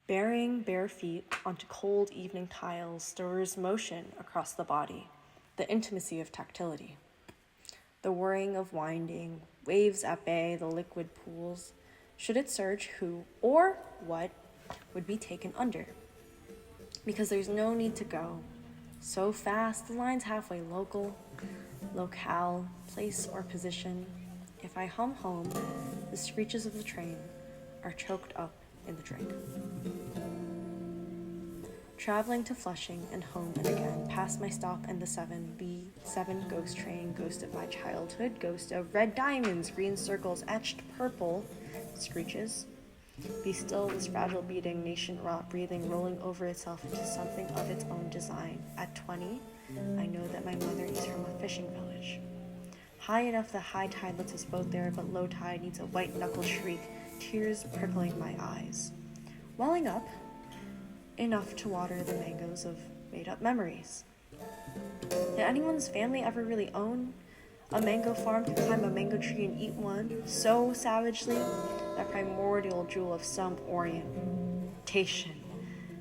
Bearing bare feet onto cold evening tiles stirs motion across the body, the intimacy of tactility. The whirring of winding, waves at bay, the liquid pools. Should it surge, who or what would be taken under? Because there's no need to go. So fast, the line's halfway local, locale, place, or position. If I hum home, the screeches of the train are choked up in the drink. Traveling to Flushing and home and again, past my stop and the 7 ghost train, ghost of my childhood, ghost of red diamonds, green circles etched purple, screeches. Be still, this fragile beating, nation wrought, breathing, rolling over itself into something of its own design. At 20, I know that my mother is from a fishing village. High enough that high tide lets us both there, but low tide needs a white-knuckle shriek, tears prickling my eyes. Welling up, enough to water the mangoes of made-up memories. Did anyone's family ever really own a mango farm, to climb a mango tree and eat one so savagely? That primordial jewel of some orientation.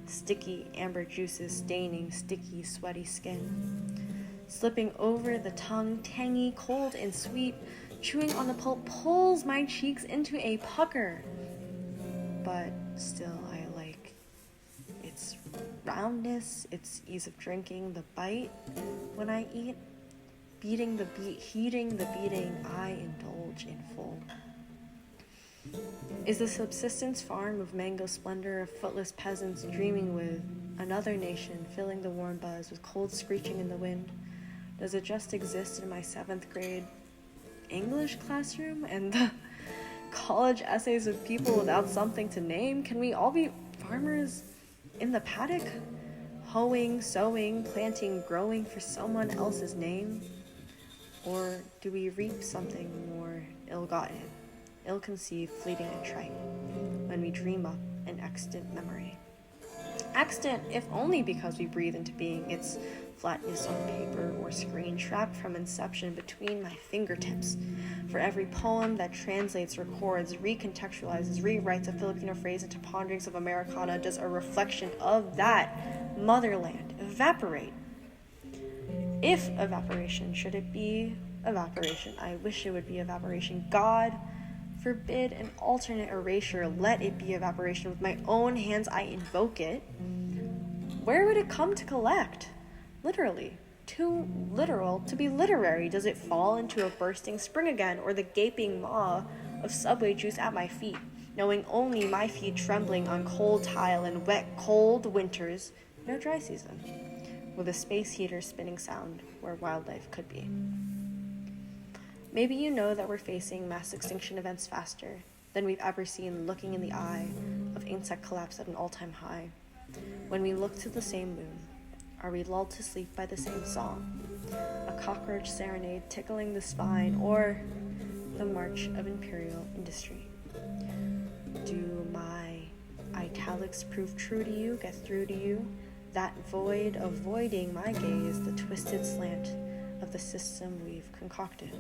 Sticky amber juices staining sticky, sweaty skin. Slipping over the tongue, tangy, cold, and sweet. Chewing on the pulp pulls my cheeks into a pucker. But still, I like its roundness, its ease of drinking, the bite when I eat. Beating the beat, heeding the beating, I indulge in full. Is the subsistence farm of mango splendor of footless peasants dreaming with another nation, filling the warm buzz with cold screeching in the wind? Does it just exist in my 7th grade English classroom and the college essays of people without something to name? Can we all be farmers in the paddock? Hoeing, sowing, planting, growing for someone else's name? Or do we reap something more ill-gotten, ill-conceived, fleeting, and trite, when we dream up an extant memory? Extant, if only because we breathe into being its flatness on paper or screen, trapped from inception between my fingertips. For every poem that translates, records, recontextualizes, rewrites a Filipino phrase into ponderings of Americana, does a reflection of that motherland evaporate? If evaporation, should it be evaporation? I wish it would be evaporation. God forbid an alternate erasure. Let it be evaporation. With my own hands I invoke it. Where would it come to collect? Literally. Too literal to be literary. Does it fall into a bursting spring again, or the gaping maw of subway juice at my feet, knowing only my feet trembling on cold tile and wet, cold winters, no dry season, with a space heater spinning sound where wildlife could be? Maybe you know that we're facing mass extinction events faster than we've ever seen, looking in the eye of insect collapse at an all-time high. When we look to the same moon, are we lulled to sleep by the same song? A cockroach serenade tickling the spine, or the march of imperial industry? Do my italics prove true to you, get through to you? That void avoiding my gaze, the twisted slant of the system we've concocted.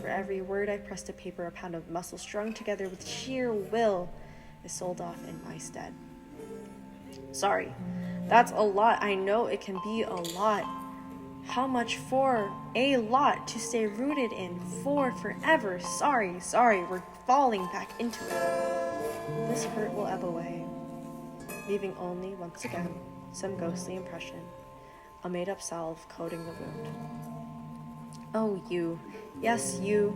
For every word I press to paper, a pound of muscle strung together with sheer will is sold off in my stead. Sorry, that's a lot. I know it can be a lot. How much for a lot to stay rooted in for forever? Sorry, we're falling back into it. This hurt will ebb away, leaving only, once again, some ghostly impression, a made-up salve coating the wound. Oh, you, yes, you,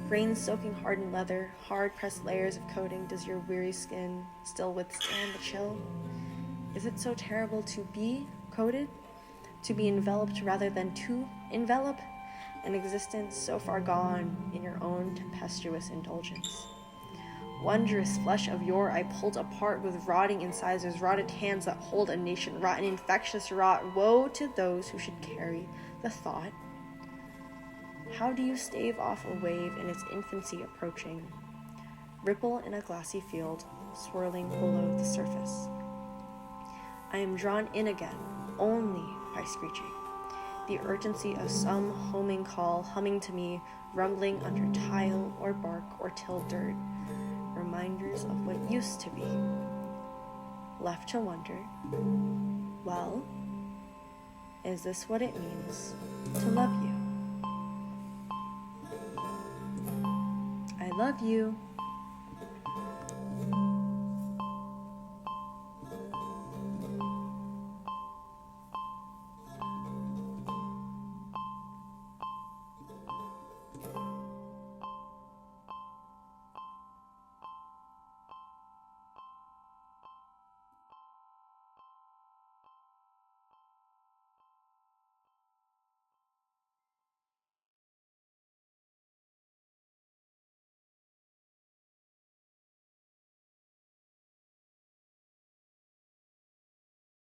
rain-soaking hardened leather, hard-pressed layers of coating. Does your weary skin still withstand the chill? Is it so terrible to be coated? To be enveloped rather than to envelop? An existence so far gone in your own tempestuous indulgence. Wondrous flesh of yore I pulled apart with rotting incisors, rotted hands that hold a nation, rotten infectious rot. Woe to those who should carry the thought. How do you stave off a wave in its infancy approaching? Ripple in a glassy field, swirling below the surface. I am drawn in again, only by screeching. The urgency of some homing call humming to me, rumbling under tile or bark or tilled dirt. Reminders of what used to be. left to wonder, well, is this what it means to love you? I love you.